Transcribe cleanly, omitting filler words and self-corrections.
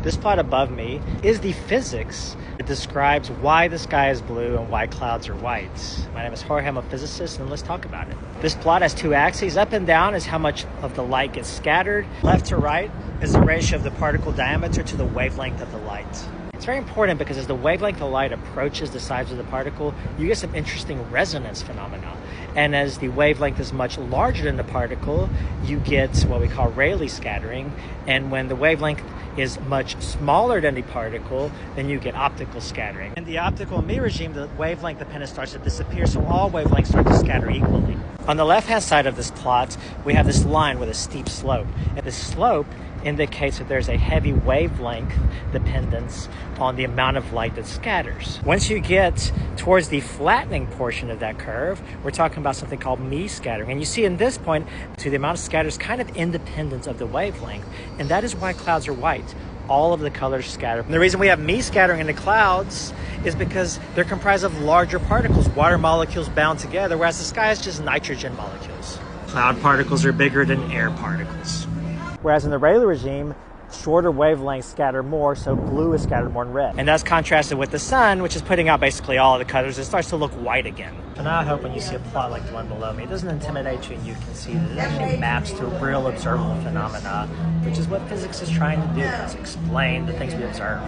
This plot above me is the physics. It describes why the sky is blue and why clouds are white. My name is Jorge, I'm a physicist, and let's talk about it. This plot has two axes. Up and down is how much of the light gets scattered. Left to right is the ratio of the particle diameter to the wavelength of the light. It's very important because as the wavelength of light approaches the sides of the particle, you get some interesting resonance phenomena. And as the wavelength is much larger than the particle, you get what we call Rayleigh scattering. And when the wavelength is much smaller than the particle, then you get optical scattering. In the optical mirror regime, the wavelength dependence starts to disappear, so all wavelengths start to scatter equally. On the left-hand side of this plot, we have this line with a steep slope. And the slope indicates that there's a heavy wavelength dependence on the amount of light that scatters. Once you get towards the flattening portion of that curve, we're talking about something called me-scattering. And you see in this point, to the amount of scatter is kind of independent of the wavelength. And that is why clouds are white. All of the colors scatter. And the reason we have me-scattering in the clouds is because they're comprised of larger particles, water molecules bound together, whereas the sky is just nitrogen molecules. Cloud particles are bigger than air particles. Whereas in the Rayleigh regime, shorter wavelengths scatter more, so blue is scattered more than red. And that's contrasted with the sun, which is putting out basically all of the colors. It starts to look white again. So now I hope when you see a plot like the one below me, it doesn't intimidate you and you can see that it actually maps to real observable phenomena, which is what physics is trying to do, is explain the things we observe.